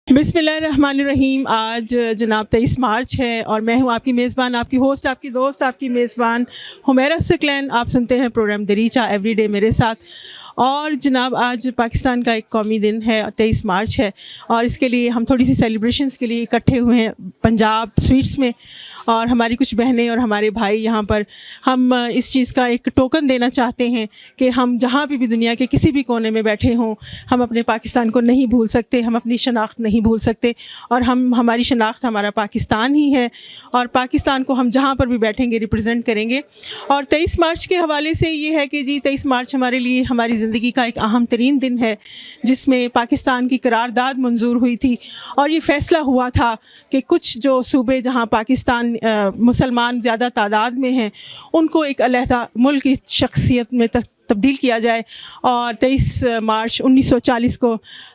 बिस्मिल्लाहिर्रहमानिर्रहीम। आज जनाब 23 मार्च है और मैं हूँ आपकी मेज़बान, आपकी होस्ट, आपकी दोस्त, आपकी मेज़बान हुमैरा सिकलैन। आप सुनते हैं प्रोग्राम दरीचा एवरीडे मेरे साथ। और जनाब आज पाकिस्तान का एक कौमी दिन है, 23 मार्च है, और इसके लिए हम थोड़ी सी सेलिब्रेशंस के लिए इकट्ठे हुए हैं पंजाब स्वीट्स में। और हमारी कुछ बहनें और हमारे भाई यहाँ पर, हम इस चीज़ का एक टोकन देना चाहते हैं कि हम जहाँ भी दुनिया के किसी भी कोने में बैठे हों, हम अपने पाकिस्तान को नहीं भूल सकते, हम अपनी शनाख्त नहीं भूल सकते। और हमारी शनाख्त हमारा पाकिस्तान ही है, और पाकिस्तान को हम जहाँ पर भी बैठेंगे रिप्रेजेंट करेंगे। और 23 मार्च के हवाले से ये है कि जी 23 मार्च हमारे लिए हमारी ज़िंदगी का एक अहम तरीन दिन है, जिसमें पाकिस्तान की करारदाद मंजूर हुई थी और ये फ़ैसला हुआ था कि कुछ जो सूबे जहाँ पाकिस्तान मुसलमान ज़्यादा तादाद में हैं, उनको एक अलहदा मुल्क की शख्सियत में तब्दील किया जाए। और 23 मार्च 1940 को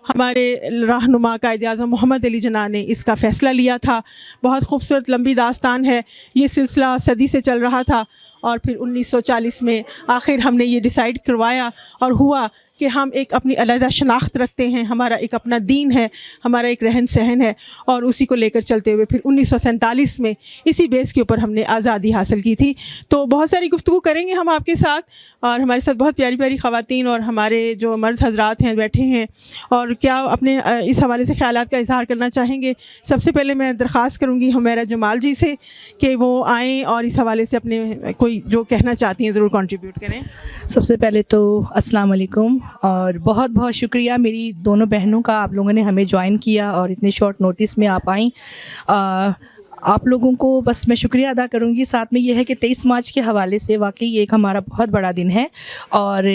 हमारे रहनुमा कायद-ए-आज़म मोहम्मद अली जिन्ना ने इसका फ़ैसला लिया था। बहुत खूबसूरत लंबी दास्तान है, ये सिलसिला सदी से चल रहा था और फिर 1940 में आखिर हमने ये डिसाइड करवाया और हुआ कि हम एक अपनी अलहदा शनाख्त रखते हैं, हमारा एक अपना दीन है, हमारा एक रहन सहन है, और उसी को लेकर चलते हुए फिर 1947 में इसी बेस के ऊपर हमने आज़ादी हासिल की थी। तो बहुत सारी गुफ्तगू करेंगे हम आपके साथ, और हमारे साथ बहुत प्यारी प्यारी ख़वातीन और हमारे जो मर्द हजरात हैं बैठे हैं, और क्या अपने इस हवाले से ख़यालात का इज़हार करना चाहेंगे। सबसे पहले मैं दरख्वास्त करूँगी हुमैरा जमाल जी से कि वो आएँ और इस हवाले से अपने कोई जो कहना चाहती हैं ज़रूर कंट्रीब्यूट करें। सबसे पहले तो अस्सलाम वालेकुम और बहुत बहुत शुक्रिया मेरी दोनों बहनों का, आप लोगों ने हमें ज्वाइन किया और इतने शॉर्ट नोटिस में आप आईं। आप लोगों को बस मैं शुक्रिया अदा करूंगी। साथ में ये है कि 23 मार्च के हवाले से वाकई एक हमारा बहुत बड़ा दिन है, और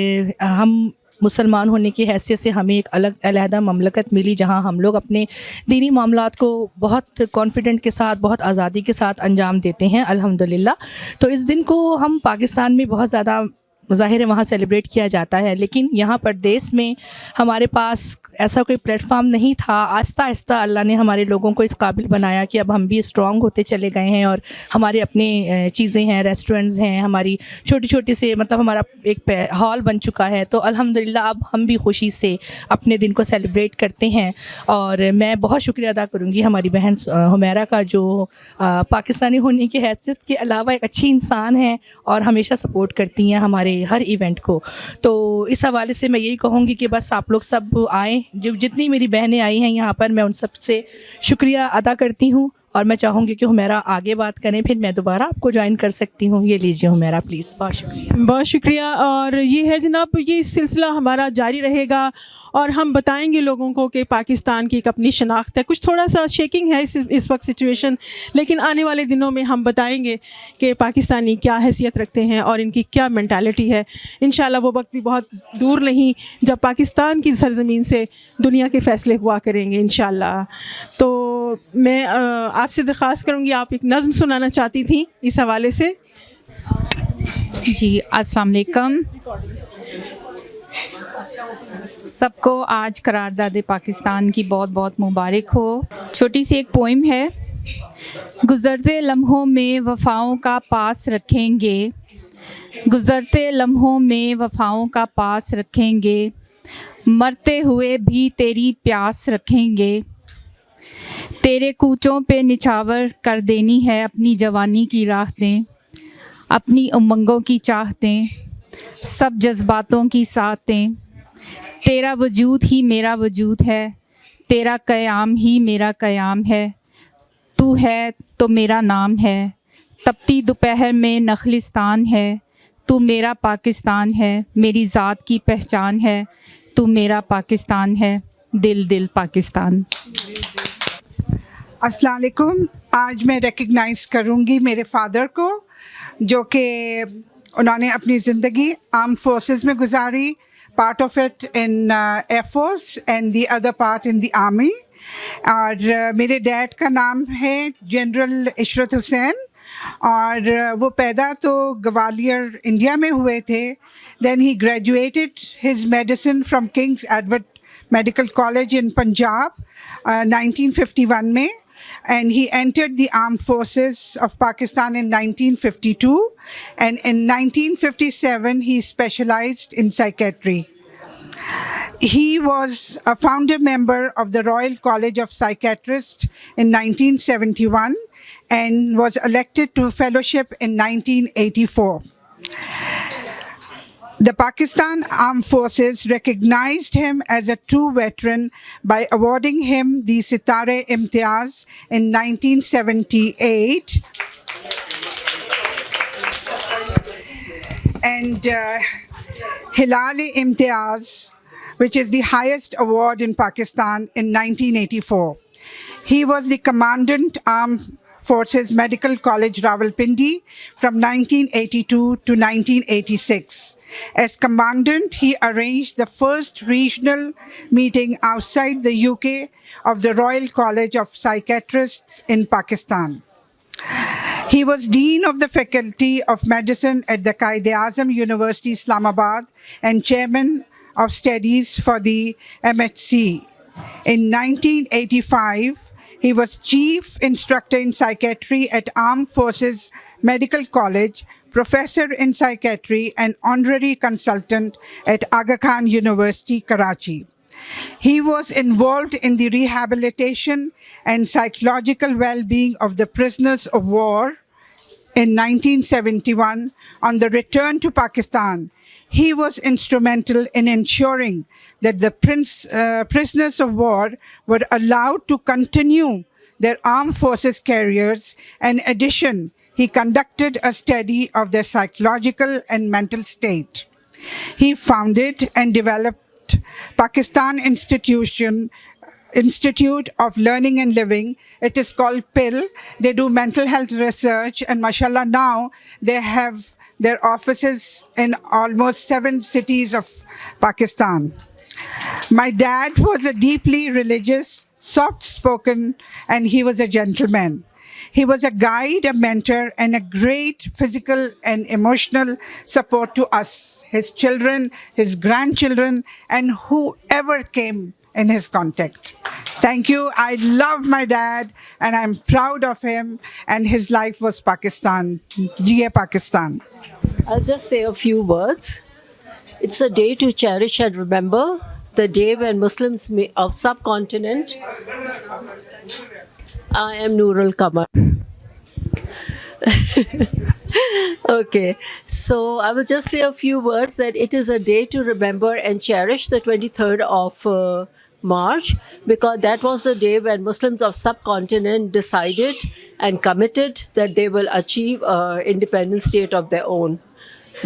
हम मुसलमान होने की हैसियत से हमें एक अलग अलहदा ममलकत मिली, जहां हम लोग अपने दीनी मामलात को बहुत कॉन्फिडेंट के साथ, बहुत आज़ादी के साथ अंजाम देते हैं अल्हम्दुलिल्लाह। तो इस दिन को हम पाकिस्तान में बहुत ज़्यादा ज़ाहिर है वहाँ सेलिब्रेट किया जाता है, लेकिन यहाँ पर देश में हमारे पास ऐसा कोई प्लेटफॉर्म नहीं था। आहिस्ता आहिस्ता अल्लाह ने हमारे लोगों को इस काबिल बनाया कि अब हम भी स्ट्रॉन्ग होते चले गए हैं, और हमारे अपने चीज़ें हैं, रेस्टोरेंट्स हैं, हमारी छोटी छोटी से मतलब हमारा एक हॉल बन चुका है। तो अल्हम्दुलिल्लाह अब हम भी खुशी से अपने दिन को सेलिब्रेट करते हैं। और मैं बहुत शुक्रिया अदा करूँगी हमारी बहन हुमैरा का, जो पाकिस्तानी होने की हैसियत के अलावा एक अच्छी इंसान है और हमेशा सपोर्ट करती हैं हमारे हर इवेंट को। तो इस हवाले से मैं यही कहूँगी कि बस आप लोग सब आएँ, जो जितनी मेरी बहनें आई हैं यहाँ पर, मैं उन सब से शुक्रिया अदा करती हूँ। और मैं चाहूँगी कि हुमैरा आगे बात करें, फिर मैं दोबारा आपको ज्वाइन कर सकती हूँ। ये लीजिए हुमैरा प्लीज़। बहुत शुक्रिया। बहुत शुक्रिया। और ये है जनाब, ये सिलसिला हमारा जारी रहेगा और हम बताएंगे लोगों को कि पाकिस्तान की एक अपनी शनाख्त है। कुछ थोड़ा सा शेकिंग है इस वक्त सिचुएशन, लेकिन आने वाले दिनों में हम बताएंगे कि पाकिस्तानी क्या हैसियत रखते हैं और इनकी क्या मेंटालिटी है। इंशाल्लाह वो वक्त भी बहुत दूर नहीं जब पाकिस्तान की सरज़मीन से दुनिया के फ़ैसले हुआ करेंगे इंशाल्लाह। तो मैं आपसे दरख्वास्त करूँगी, आप एक नज़्म सुनाना चाहती थी इस हवाले से। जी अस्सलाम वालेकुम सबको। आज करारदाद पाकिस्तान की बहुत बहुत मुबारक हो। छोटी सी एक पोइम है। गुज़रते लम्हों में वफ़ाओं का पास रखेंगे, गुज़रते लम्हों में वफ़ाओं का पास रखेंगे, मरते हुए भी तेरी प्यास रखेंगे। तेरे कूचों पे निछावर कर देनी है अपनी जवानी की राहतें, अपनी उमंगों की चाहतें, सब जज्बातों की सातें। तेरा वजूद ही मेरा वजूद है, तेरा क़याम ही मेरा क़याम है। तू है तो मेरा नाम है, तपती दोपहर में नखलिस्तान है। तू मेरा पाकिस्तान है, मेरी ज़ात की पहचान है। तू मेरा पाकिस्तान है, दिल दिल पाकिस्तान। अस्सलाम वालेकुम। आज मैं रिकग्नाइज़ करूँगी मेरे फादर को, जो कि उन्होंने अपनी ज़िंदगी आर्म फोर्सेस में गुजारी, part of it in air force and the other part in the army. और मेरे डैड का नाम है जनरल इशरत हुसैन, और वो पैदा तो ग्वालियर इंडिया में हुए थे। Then he graduated his medicine from King's Edward medical college in Punjab 1951 में, and he entered the armed forces of Pakistan in 1952, and in 1957 he specialized in psychiatry. He was a founder member of the Royal College of Psychiatrists in 1971 and was elected to fellowship in 1984. The Pakistan Armed Forces recognized him as a true veteran by awarding him the Sitare-e-Imtiaz in 1978 and Hilal-e-Imtiaz, which is the highest award in Pakistan, in 1984. He was the Commandant Armed Forces Medical College Rawalpindi from 1982 to 1986. As Commandant, he arranged the first regional meeting outside the UK of the Royal College of Psychiatrists in Pakistan. He was Dean of the Faculty of Medicine at the Quaid-e-Azam University, Islamabad, and Chairman of Studies for the MHC. In 1985, he was Chief Instructor in Psychiatry at Armed Forces Medical College, Professor in Psychiatry, and Honorary Consultant at Aga Khan University, Karachi. He was involved in the rehabilitation and psychological well-being of the prisoners of war. In 1971, on the return to Pakistan, he was instrumental in ensuring that the prisoners of war were allowed to continue their armed forces careers. In addition, he conducted a study of their psychological and mental state. He founded and developed Pakistan Institute of Learning and Living. It is called PIL. They do mental health research, and mashallah, now they have their offices in almost 7 cities of Pakistan. My dad was a deeply religious, soft-spoken, and he was a gentleman. He was a guide, a mentor, and a great physical and emotional support to us, his children, his grandchildren, and whoever came in his contact. Thank you. I love my dad, and I'm proud of him, and his life was Pakistan. Jiye Pakistan. I'll just say a few words. It's a day to cherish and remember, the day when Muslims of subcontinent. I am Noorul Qamar. Okay, so I will just say a few words that it is a day to remember and cherish, the 23rd of March, because that was the day when Muslims of subcontinent decided and committed that they will achieve an independent state of their own.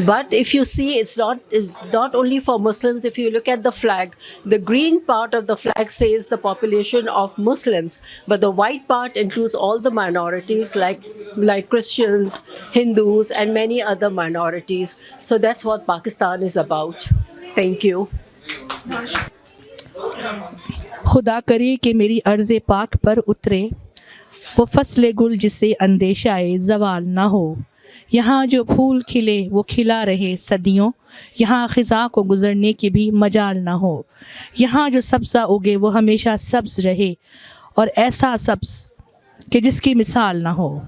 But if you see, it's not only for Muslims. If you look at the flag, the green part of the flag says the population of Muslims, but the white part includes all the minorities like Christians, Hindus, and many other minorities. So that's what Pakistan is about. Thank you. खुदा करे कि मेरी अर्ज़ पाक पर उतरे वो फसले गुल जिसे अंदेशाए ज़वाल ना हो। यहाँ जो फूल खिले वो खिला रहे सदियों, यहाँ ख़िज़ा को गुज़रने की भी मजाल ना हो। यहाँ जो सब्ज़ा उगे वो हमेशा सब्ज़ रहे और ऐसा सब्ज़ कि जिसकी मिसाल ना हो।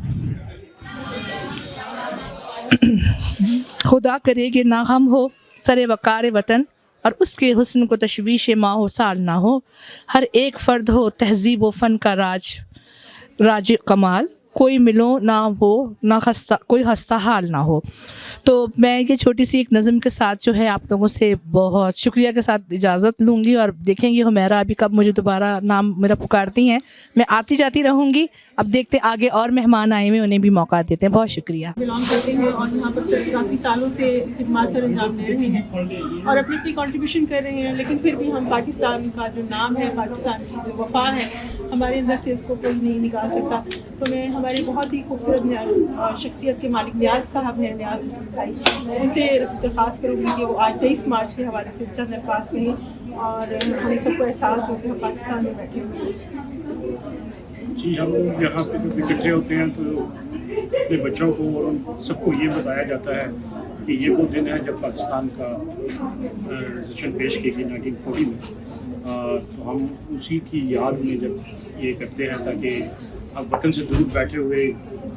खुदा करे कि ना गम हो सरे वक़ार वतन और उसके हुस्न को तशवीश माहो साल ना हो। हर एक फ़र्द हो तहज़ीब व फ़न का राज कमाल, कोई मिलो ना हो ना खस्ता कोई हस्ता हाल ना हो। तो मैं ये छोटी सी एक नज़म के साथ जो है आप लोगों से बहुत शुक्रिया के साथ इजाज़त लूँगी और देखेंगे हुमैरा अभी कब मुझे दोबारा नाम मेरा पुकारती हैं। मैं आती जाती रहूँगी। अब देखते आगे और मेहमान आए हुए, उन्हें भी मौका देते हैं। बहुत शुक्रिया। बिलोंग करते हैं और यहाँ पर काफ़ी सालों से खिदमत सर अंजाम दे रहे हैं और अपनी कंट्रीब्यूशन कर रहे हैं, लेकिन फिर भी हम पाकिस्तान का जो नाम है, पाकिस्तान की जो वफ़ा है, हमारे अंदर से इसको कोई नहीं निकाल सकता। तो मैं हमारे बहुत ही खूबसूरत शख्सियत के मालिक न्याज साहब हैं, न्याज भाई, उनसे दरख्वास्त करूँगी कि वो आज 23 मार्च के हवाले से चंद अल्फाज कहें और हम सबको एहसास हो कि हम पाकिस्तान में बैठे हुए हैं। जी, हम लोग यहाँ पे जब इकट्ठे होते हैं तो अपने बच्चों को और उन सबको ये बताया जाता है कि ये वो दिन है जब पाकिस्तान का रेजोल्यूशन पेश की गई 1940 में, تو ہم اسی کی یاد میں جب یہ کرتے ہیں تاکہ اب وطن سے دور بیٹھے ہوئے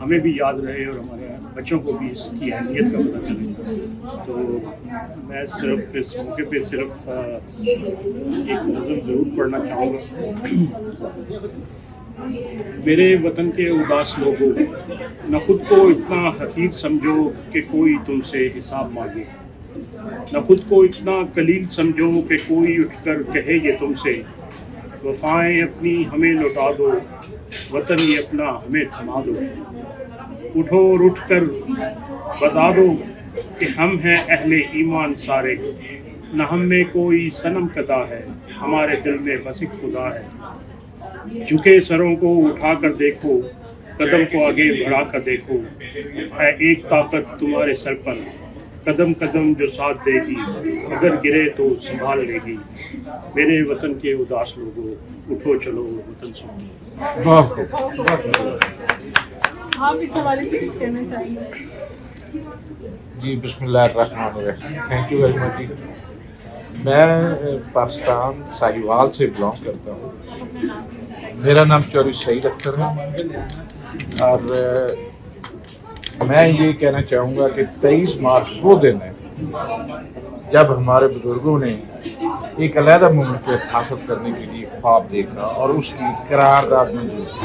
ہمیں بھی یاد رہے اور ہمارے بچوں کو بھی اس کی اہمیت کا پتہ چلے. تو میں صرف اس موقع پہ صرف ایک نظم ضرور پڑھنا چاہوں گا. میرے وطن کے اداس لوگوں، نہ خود کو اتنا حقیر سمجھو کہ کوئی تم سے حساب مانگے، نہ خود کو اتنا قلیل سمجھو کہ کوئی اٹھ کر کہے یہ تم سے، وفائیں اپنی ہمیں لوٹا دو، وطن یہ اپنا ہمیں تھما دو. اٹھو اور اٹھ کر بتا دو کہ ہم ہیں اہل ایمان سارے، نہ ہم میں کوئی صنم کدا ہے، ہمارے دل میں بس ایک خدا ہے. جھکے سروں کو اٹھا کر دیکھو، قدم کو آگے بڑھا کر دیکھو، ہے ایک طاقت تمہارے سر پر، قدم قدم جو ساتھ دے گی، اگر گرے تو سنبھال لے گی. میرے وطن کے اداس لوگوں، اٹھو چلو وطن سنو. آپ اس حوالے سے کچھ کہنا چاہیں گے؟ جی بسم اللہ الرحمن الرحیم. Thank you very much. میں پاکستان ساہیوال سے بلانگ کرتا ہوں. میرا نام چوری سعید اختر ہے اور میں یہ کہنا چاہوں گا کہ 23 مارچ وہ دن ہے جب ہمارے بزرگوں نے ایک علیحدہ مملکت حاصل کرنے کے لیے خواب دیکھا اور اس کی قرارداد منظور کی.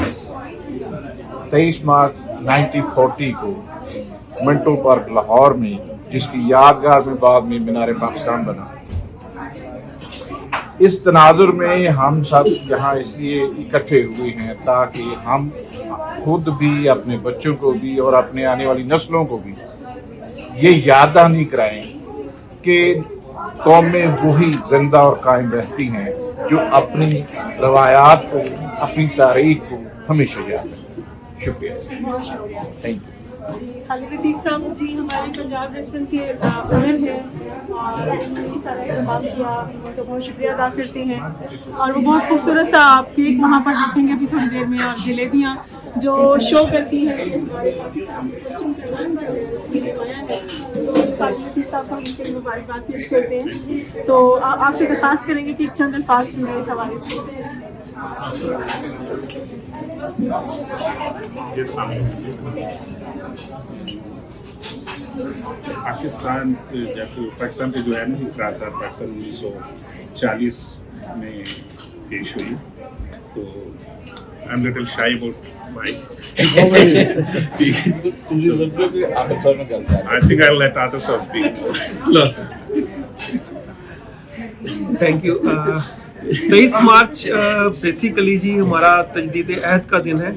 23 مارچ 1940 کو منٹو پارک لاہور میں، جس کی یادگار میں بعد میں مینار پاکستان بنا. اس تناظر میں ہم سب یہاں اس لیے اکٹھے ہوئے ہیں تاکہ ہم خود بھی، اپنے بچوں کو بھی اور اپنے آنے والی نسلوں کو بھی یہ یاد دہانی کرائیں کہ قومیں وہی زندہ اور قائم رہتی ہیں جو اپنی روایات کو، اپنی تاریخ کو ہمیشہ یاد رکھیں. شکریہ. Thank you. خالد لطیف صاحب جی ہمارے پنجاب ریسٹورنٹ کے اونر ہیں اور انہوں نے سارا اہتمام کیا، ان کا بہت شکریہ ادا کرتے ہیں. اور وہ بہت خوبصورت سا آپ کیک وہاں پر دیکھیں گے ابھی تھوڑی دیر میں، اور جلیبیاں جو شو کرتی ہیں کہ ہمارے پاکستان خالد لطیف صاحب کو ان کے لیے مبارکباد پیش کرتے ہیں. تو آپ سے درخواست کریں گے کہ ایک چند الفاظ کی ہے اس حوالے سے. پاکستان پہ جو ہے نا قرارداد پاکستان 1940 میں پیش ہوئی، تو I am little shy about my I think I'll let others speak. Thank you. 23 March basically جی ہمارا تجدید عہد کا دن ہے.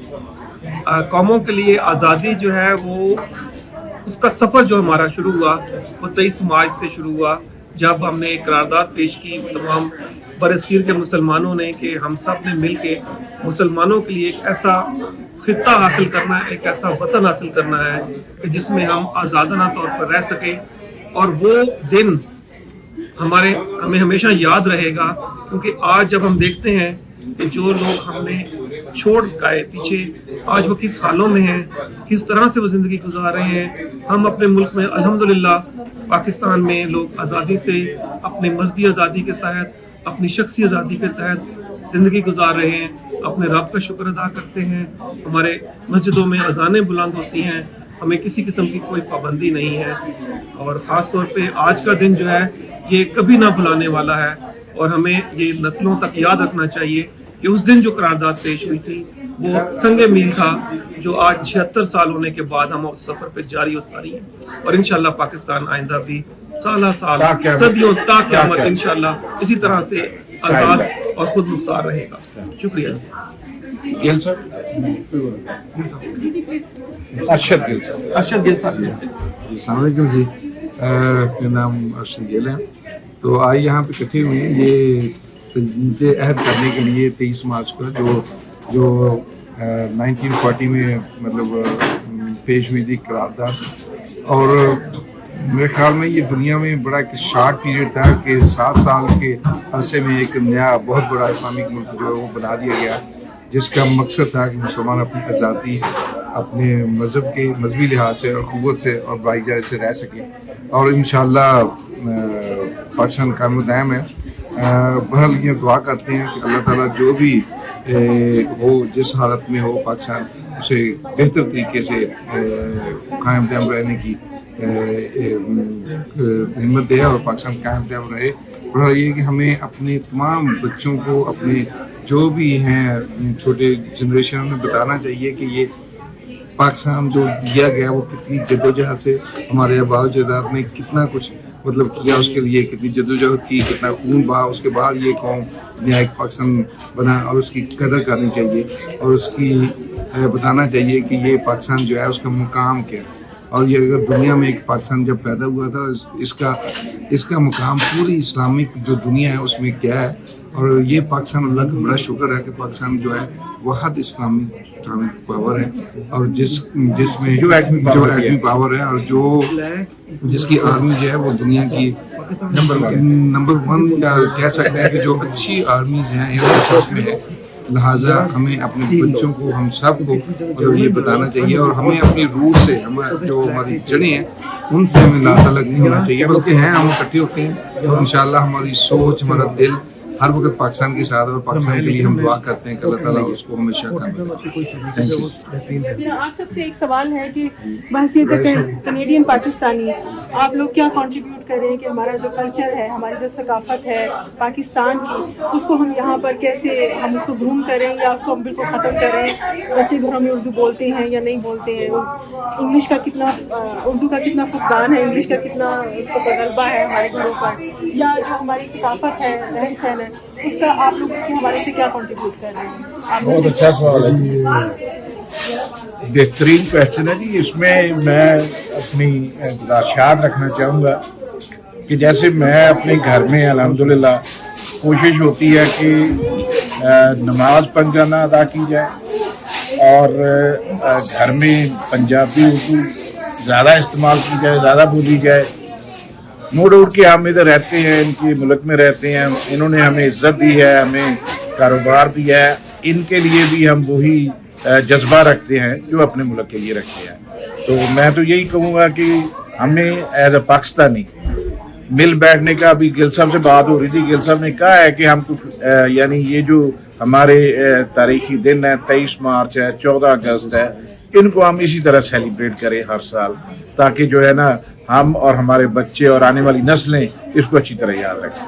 قوموں کے لیے آزادی جو ہے وہ اس کا سفر جو ہمارا شروع ہوا وہ 23 مارچ سے شروع ہوا، جب ہم نے ایک قرارداد پیش کی تمام برصغیر کے مسلمانوں نے کہ ہم سب نے مل کے مسلمانوں کے لیے ایک ایسا خطہ حاصل کرنا ہے، ایک ایسا وطن حاصل کرنا ہے کہ جس میں ہم آزادانہ طور پر رہ سکیں. اور وہ دن ہمیں ہمیشہ یاد رہے گا، کیونکہ آج جب ہم دیکھتے ہیں کہ جو لوگ ہم نے چھوڑ گئے پیچھے، آج وہ کس حالوں میں ہیں، کس طرح سے وہ زندگی گزار رہے ہیں. ہم اپنے ملک میں الحمدللہ پاکستان میں لوگ آزادی سے، اپنے مذہبی آزادی کے تحت، اپنی شخصی آزادی کے تحت زندگی گزار رہے ہیں، اپنے رب کا شکر ادا کرتے ہیں. ہمارے مسجدوں میں اذانیں بلند ہوتی ہیں، ہمیں کسی قسم کی کوئی پابندی نہیں ہے. اور خاص طور پہ آج کا دن جو ہے یہ کبھی نہ بھلانے والا ہے، اور ہمیں یہ نسلوں تک یاد رکھنا چاہیے کہ اس دن جو قرارداد پیش ہوئی تھی وہ سنگ میل تھا، جو آج 76 سال ہونے کے بعد ہم اس سفر پہ جاری و ساری ہیں. اور انشاءاللہ پاکستان آئندہ بھی سالہ سال، صدیوں تا قیامت انشاءاللہ اسی طرح سے آزاد اور خود مختار رہے گا. شکریہ. گل صاحب. ارشد گل صاحب. ارشد گل صاحب. السلام علیکم جی. میرا نام ارشد گل ہے. تو آج یہاں پہ اکٹھے ہوئے ہیں یہ تجدید عہد کرنے کے لیے 23 مارچ کا جو 1940 میں مطلب پیش ہوئی تھی قرارداد. اور میرے خیال میں یہ دنیا میں بڑا ایک شارٹ پیریڈ تھا کہ 7 سال کے عرصے میں ایک نیا بہت بڑا اسلامک ملک جو ہے وہ بنا دیا گیا، جس کا مقصد تھا کہ مسلمان اپنی آزادی، اپنے مذہب کے مذہبی لحاظ سے اور قوت سے اور بھائی چارے سے رہ سکیں. اور انشاءاللہ پاکستان قائم و دائم ہے. बहरहाल ये दुआ करते हैं कि अल्लाह ताला जो भी हो, जिस हालत में हो, पाकिस्तान उसे बेहतर तरीके से कायम दायम रहने की हिम्मत दे और पाकिस्तान कायम दायम रहे। बहरहाल ये कि हमें अपने तमाम बच्चों को, अपने जो भी हैं छोटे जनरेशन में बताना चाहिए कि ये पाकिस्तान जो दिया गया वो कितनी जद्दोजहद से हमारे आबा अजदाद ने कितना कुछ मतलब किया, उसके लिए कितनी जद्दोजहद की, कितना खून बहा, उसके बाद ये कौम न्यायिक पाकिस्तान बना और उसकी कदर करनी चाहिए और उसकी बताना चाहिए कि ये पाकिस्तान जो है उसका मुकाम क्या है। और ये अगर दुनिया में एक पाकिस्तान जब पैदा हुआ था इसका मुकाम पूरी इस्लामिक जो दुनिया है उसमें क्या है। और ये पाकिस्तान, अल्लाह का बड़ा शुक्र है कि पाकिस्तान जो है वाहद इस्लामिक पावर है और जिसमें जो एटमी पावर है और जो जिसकी आर्मी जो है वो दुनिया की नंबर वन या कह सकते हैं कि जो अच्छी आर्मीज हैं में है। लिहाजा हमें अपने बच्चों को, हम सब को मतलब ये बताना चाहिए और हमें अपनी रूट से, जो हमारी जड़ें हैं उनसे हमें नाता अलग नहीं होना चाहिए, बल्कि हैं हम इकट्ठे होते हैं और इंशाल्लाह हमारी सोच, हमारा दिल हर वक्त पाकिस्तान के साथ और पाकिस्तान के लिए हम दुआ करते हैं कि अल्लाह ताला उसको हमेशा कामयाब रखे। मेरा आप सबसे एक सवाल है कि बहसीत कनेडियन पाकिस्तानी आप लोग क्या कंट्रीब्यूट करें कि हमारा जो कल्चर है, हमारी जो सकाफत है पाकिस्तान की, उसको हम यहाँ पर कैसे हम उसको ग्रूम करें या उसको हम बिल्कुल ख़त्म करें। बच्चे घरों में उर्दू बोलते हैं या नहीं बोलते हैं, इंग्लिश का कितना, उर्दू का कितना फुकदान है, इंग्लिश का कितना उसका तजर्बा है हमारे घरों पर, या जो हमारी सकाफत है, रहन सहन है, उसका आप लोग उसके हवाले से क्या कंट्रीब्यूट कर रहे हैं? बहुत अच्छा सवाल है, बेहतरीन क्वेश्चन है जी। इसमें मैं अपनी गुजारिशात रखना चाहूँगा कि जैसे मैं अपने घर में अल्हम्दुलिल्लाह कोशिश होती है कि नमाज पंजाना अदा की जाए और घर में पंजाबी उर्दू ज़्यादा इस्तेमाल की जाए, ज़्यादा बोली जाए। नो डाउट कि हम इधर रहते हैं, इनके मुल्क में रहते हैं, इन्होंने हमें इज्जत दी है, हमें कारोबार दिया है, इनके लिए भी हम वही जज्बा रखते हैं जो अपने मुल्क के लिए रखते हैं। तो मैं तो यही कहूँगा कि हमें एज अ पाकिस्तानी मिल बैठने का, अभी गिल साहब से बात हो रही थी, गिल साहब ने कहा है कि हम कुछ यानी ये जो हमारे तारीखी दिन है, 23 मार्च है, 14 अगस्त है, इनको हम इसी तरह सेलिब्रेट करें हर साल, ताकि जो है ना हम और हमारे बच्चे और आने वाली नस्लें इसको अच्छी तरह याद रखें।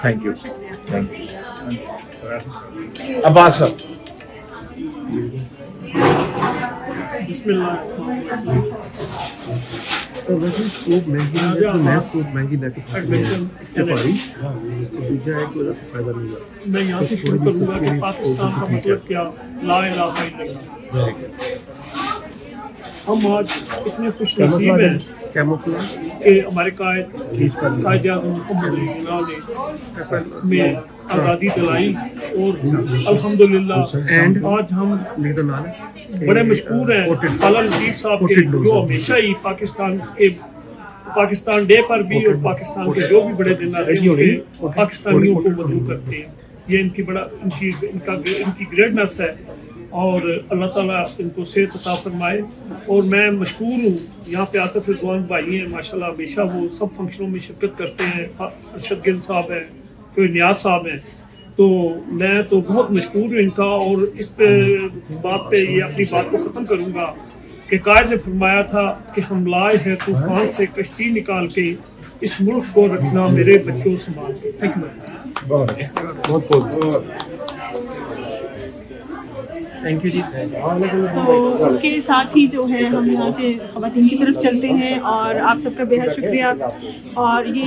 Thank you. अब्बास साहब। तो वैसे स्कोप महंगी नहीं है, तो नया स्कोप महंगी नहीं तो सफारी दूसरा है कोई फायदा नहीं है। मैं यहाँ से शुरू करूँगा कि पाकिस्तान का मतलब क्या, ला इलाहा इल्लल्लाह। हम आज इतने खुश नसीब हैं कि हमारे कायद-ए-आज़म मोहम्मद अली जिन्ना ने में आज़ादी दिलाई और अल्हम्दुलिल्लाह आज हम बड़े मशहूर हैं आला लतीफ़ साहब के, जो हमेशा ही पाकिस्तान डे पर भी और पाकिस्तान के जो भी बड़े दिन आते हैं पाकिस्तानियों को मदऊ करते हैं। ये इनकी ग्रेटनेस है और अल्लाह ताला इनको सेहत अता फरमाए। और मैं मशहूर हूँ, यहाँ पे आतिफ रिजवान भाई हैं माशाल्लाह, हमेशा वो सब फंक्शनों में शिरकत करते हैं। अरशद गिल साहब हैं, जो नियाज साहब हैं, तो मैं तो बहुत मशहूर हूँ इनका। और इस बात पे ये अपनी बात को ख़त्म करूँगा कि कायद ने फरमाया था कि हम लाए हैं तूफान से कश्ती निकाल के, इस मुल्क को रखना मेरे बच्चों संभाल के। Thank you. थैंक यू जी। तो इसके साथ ही जो है हम यहाँ से ख़वातीन की तरफ चलते हैं और आप सबका बेहद शुक्रिया। और ये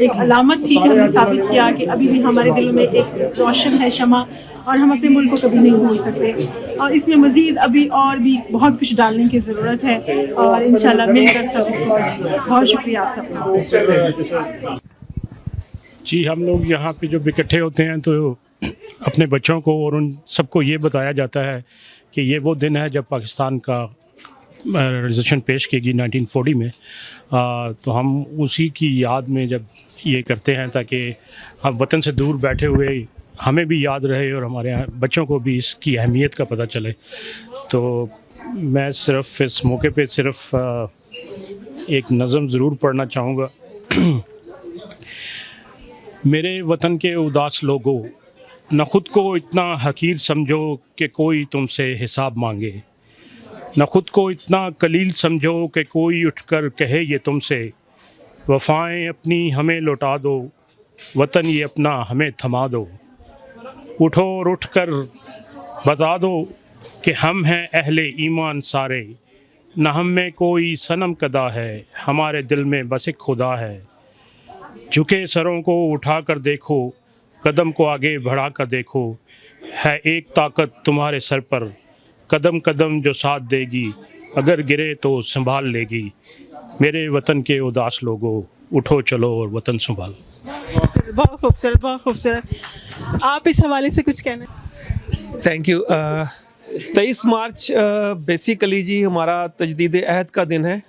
एक अलामत थी कि हमने साबित किया कि अभी भी हमारे दिलों में एक रोशन है शमा और हम अपने मुल्क को कभी नहीं भूल सकते। और इसमें मज़ीद अभी और भी बहुत कुछ डालने की ज़रूरत है और इंशाल्लाह मिलकर सब इसको करेंगे। बहुत शुक्रिया आप सबका जी। हम लोग यहाँ पे जब इकट्ठे होते हैं तो अपने बच्चों को और उन सबको ये बताया जाता है कि ये वो दिन है जब पाकिस्तान का रेजोल्यूशन पेश की गई 1940 में। तो हम उसी की याद में जब ये करते हैं ताकि हम वतन से दूर बैठे हुए हमें भी याद रहे और हमारे बच्चों को भी इसकी अहमियत का पता चले। तो मैं सिर्फ इस मौके पे सिर्फ एक नज़म ज़रूर पढ़ना चाहूँगा। मेरे वतन के उदास लोगों, न खुद को इतना हकीर समझो कि कोई तुमसे हिसाब मांगे, न खुद को इतना कलील समझो कि कोई उठकर कहे ये तुमसे, वफ़ाएं अपनी हमें लौटा दो, वतन ये अपना हमें थमा दो। उठो और उठकर बता दो कि हम हैं अहले ईमान सारे, न हम में कोई सनम कदा है, हमारे दिल में बस एक खुदा है। झुके सरों को उठा कर देखो, कदम को आगे बढ़ा कर देखो, है एक ताकत तुम्हारे सर पर, कदम कदम जो साथ देगी, अगर गिरे तो संभाल लेगी। मेरे वतन के उदास लोगों, उठो चलो और वतन संभाल। बहुत खूबसूरत, बहुत खूबसूरत। आप इस हवाले से कुछ कहना? Thank you. 23 मार्च बेसिकली जी हमारा तजदीद अहद का दिन है।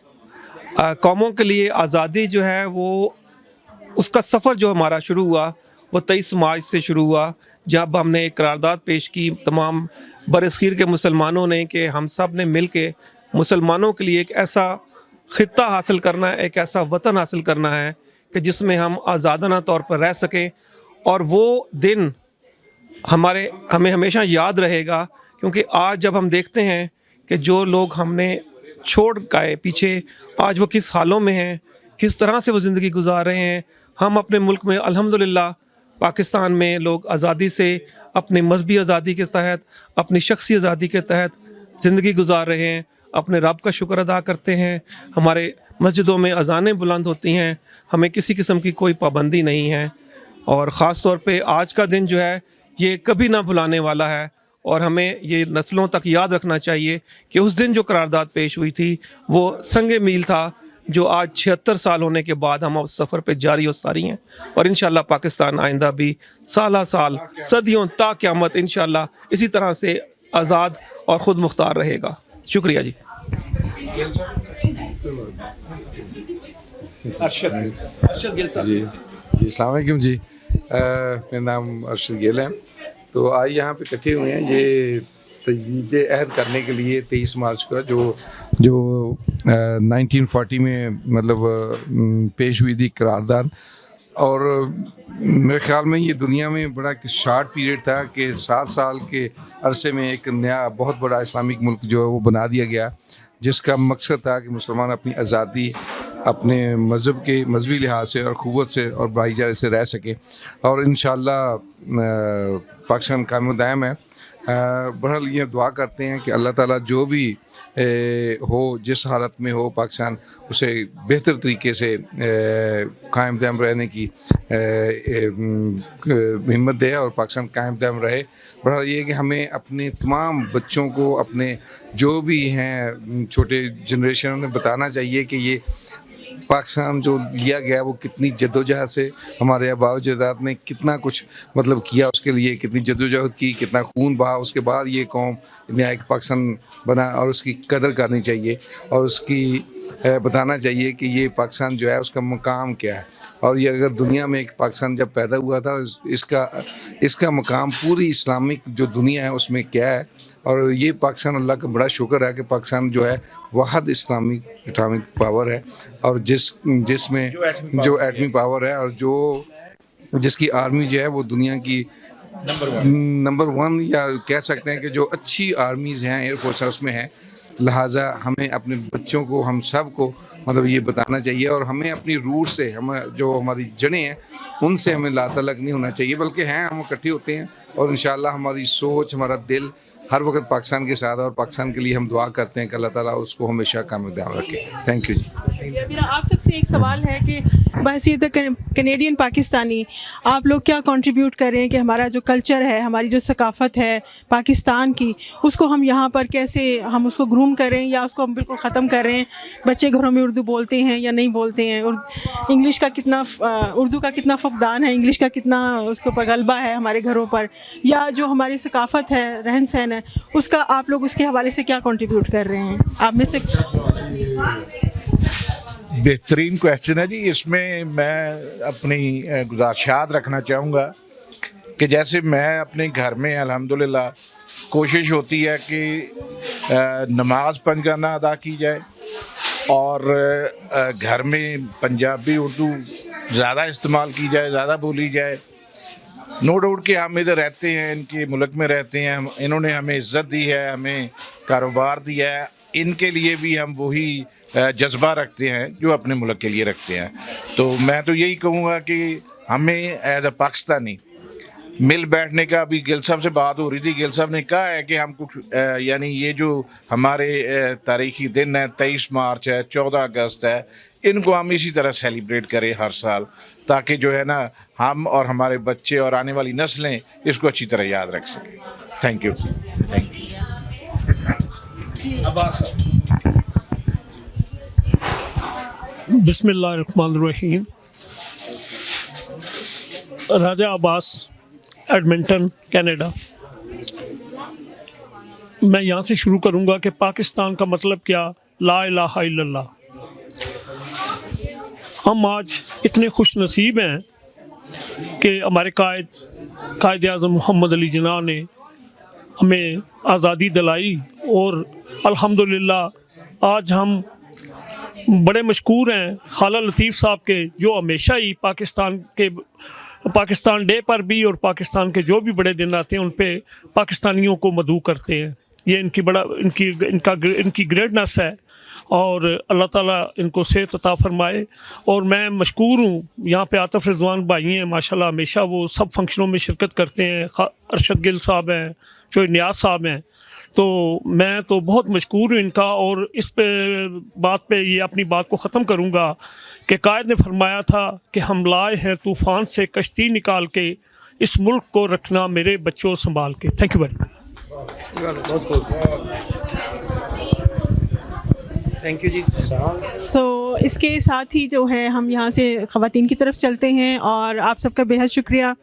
कौमों के लिए आज़ादी जो है वो, उसका सफ़र जो हमारा शुरू हुआ वो 23 मार्च से शुरू हुआ, जब हमने एक करारदाद पेश की तमाम बरसगीर के मुसलमानों ने कि हम सब ने मिल के मुसलमानों के लिए एक ऐसा ख़ित्ता हासिल करना है, एक ऐसा वतन हासिल करना है कि जिसमें हम आज़ादाना तौर पर रह सकें। और वो दिन हमें हमेशा याद रहेगा, क्योंकि आज जब हम देखते हैं कि जो लोग हमने छोड़ गए पीछे, आज वो किस हालों में हैं, किस तरह से वो ज़िंदगी गुजार रहे हैं। हम अपने मुल्क में अल्हम्दुलिल्लाह पाकिस्तान में लोग आज़ादी से, अपनी मजहबी आज़ादी के तहत, अपनी शख्सी आज़ादी के तहत ज़िंदगी गुजार रहे हैं, अपने रब का शुक्र अदा करते हैं। हमारे मस्जिदों में अज़ानें बुलंद होती हैं, हमें किसी किस्म की कोई पाबंदी नहीं है। और ख़ास तौर पे आज का दिन जो है ये कभी ना भुलाने वाला है, और हमें ये नस्लों तक याद रखना चाहिए कि उस दिन जो करारदाद पेश हुई थी वो संगे मील था, जो आज 76 साल होने के बाद हम उस सफ़र पे जारी और सारी हैं। और इंशाल्लाह पाकिस्तान आइंदा भी साला साल, सदियों ता क़यामत इंशाल्लाह इसी तरह से आज़ाद और ख़ुद मुख्तार रहेगा। शुक्रिया जी। जी अस्सलाम वालेकुम जी। मेरा नाम अरशद गिल है। तो आज यहाँ पे इकट्ठे हुए हैं ये तजदीद अहद करने के लिए 23 मार्च का, जो 1940 में मतलब पेश हुई थी करारदाद। और मेरे ख्याल में ये दुनिया में बड़ा शार्ट पीरियड था कि 7 साल के अरसे में एक नया बहुत बड़ा इस्लामिक मुल्क जो है वो बना दिया गया, जिसका मकसद था कि मुसलमान अपनी आज़ादी, अपने मज़हब के मजहबी लिहाज से और क़ुव्वत से और भाईचारे से रह सके। और इंशाअल्लाह पाकिस्तान कायम दायम है। बहरहाल ये दुआ करते हैं कि अल्लाह ताला जो भी हो, जिस हालत में हो, पाकिस्तान उसे बेहतर तरीके से कायम दायम रहने की हिम्मत दे और पाकिस्तान कायम दायम रहे। बहरहाल ये कि हमें अपने तमाम बच्चों को, अपने जो भी हैं छोटे जनरेशन में बताना चाहिए कि ये पाकिस्तान जो लिया गया वो कितनी जद्दोजहद से हमारे आबा अजदाद ने कितना कुछ मतलब किया, उसके लिए कितनी जद्दोजहद की, कितना खून बहा, उसके बाद ये कौम नया एक पाकिस्तान बना। और उसकी कदर करनी चाहिए और उसकी बताना चाहिए कि ये पाकिस्तान जो है उसका मकाम क्या है। और ये अगर दुनिया में एक पाकिस्तान जब पैदा हुआ था, इसका मकाम पूरी इस्लामिक जो दुनिया है उसमें क्या है। और ये पाकिस्तान, अल्लाह का बड़ा शुक्र है कि पाकिस्तान जो है वाहिद इस्लामिक एटॉमिक पावर है, और जिसमें जो एटमी पावर है, और जिसकी आर्मी जो है वो दुनिया की नंबर 1 या कह सकते हैं कि जो अच्छी आर्मीज़ हैं, एयरफोर्स है उसमें है। लिहाजा हमें अपने बच्चों को, हम सब को मतलब ये बताना चाहिए, और हमें अपनी रूट से, हम जो हमारी जड़ें हैं उनसे हमें लातलक नहीं होना चाहिए, बल्कि हैं हम इकट्ठे होते हैं। और इंशाअल्लाह हमारी सोच, हमारा दिल हर वक्त पाकिस्तान के साथ, और पाकिस्तान के लिए हम दुआ करते हैं कि अल्लाह ताला उसको हमेशा कामयाब रखे। थैंक यू जी। मेरा आप सबसे एक सवाल है कि बहसीत कैनेडियन पाकिस्तानी आप लोग क्या कंट्रीब्यूट कर रहे हैं कि हमारा जो कल्चर है, हमारी जो सकाफ़त है पाकिस्तान की, उसको हम यहाँ पर कैसे हम उसको ग्रूम कर रहे हैं या उसको हम बिल्कुल ख़त्म कर रहे हैं? बच्चे घरों में उर्दू बोलते हैं या नहीं बोलते हैं? और इंग्लिश का कितना, उर्दू का कितना फुकदान है, इंग्लिश का कितना उसके ऊपर गलबा है हमारे घरों पर, या जो हमारी सकाफ़त है, रहन सहन है, उसका आप लोग उसके हवाले से क्या कंट्रीब्यूट कर रहे हैं? आप में से बेहतरीन क्वेश्चन है जी। इसमें मैं अपनी गुजारिशात रखना चाहूँगा कि जैसे मैं अपने घर में अल्हम्दुलिल्लाह कोशिश होती है कि नमाज पंजगाना अदा की जाए, और घर में पंजाबी, उर्दू ज़्यादा इस्तेमाल की जाए, ज़्यादा बोली जाए। नो डाउट कि हम इधर रहते हैं, इनके मुल्क में रहते हैं, इन्होंने हमें इज़्ज़त दी है, हमें कारोबार दिया है, इनके लिए भी हम वही जज्बा रखते हैं जो अपने मुल्क के लिए रखते हैं। तो मैं तो यही कहूँगा कि हमें एज अ पाकिस्तानी मिल बैठने का, अभी गिल साहब से बात हो रही थी, गिल साहब ने कहा है कि हम कुछ यानी ये जो हमारे तारीखी दिन है, 23 मार्च है, 14 अगस्त है, इनको हम इसी तरह सेलिब्रेट करें हर साल, ताकि जो है ना हम और हमारे बच्चे और आने वाली नस्लें इसको अच्छी तरह याद रख सकें। Thank you. Thank you. Abbas बिस्मिल्लाहिर्रहमानिर्रहीम। राजा अब्बास, एडमिंटन, कनाडा। मैं यहाँ से शुरू करूँगा कि पाकिस्तान का मतलब क्या, ला इलाहा इल्लल्लाह। हम आज इतने खुश नसीब हैं कि हमारे कायद आज़म मोहम्मद अली जिन्ना ने हमें आज़ादी दिलाई, और अल्हम्दुलिल्लाह आज हम बड़े मशकूर हैं खाला लतीफ़ साहब के, जो हमेशा ही पाकिस्तान डे पर भी और पाकिस्तान के जो भी बड़े दिन आते हैं उन पे पाकिस्तानियों को मदऊ करते हैं। ये इनकी ग्रेटनेस है, और अल्लाह ताला इनको सेहत अता फरमाए। और मैं मशकूर हूँ, यहाँ पे आतिफ रिजवान भाई हैं माशाल्लाह, हमेशा वो सब फंक्शनों में शिरकत करते हैं। अरशद गिल साहब हैं, जो नियाज साहब हैं, तो मैं तो बहुत मशकूर हूँ इनका। और इस बात पे ये अपनी बात को ख़त्म करूँगा कि कायद ने फरमाया था कि हम लाए हैं तूफ़ान से कश्ती निकाल के, इस मुल्क को रखना मेरे बच्चों संभाल के। Thank you very much. Thank you जी। सो इसके साथ ही जो है हम यहाँ से ख़वातीन की तरफ चलते हैं, और आप सबका बेहद शुक्रिया।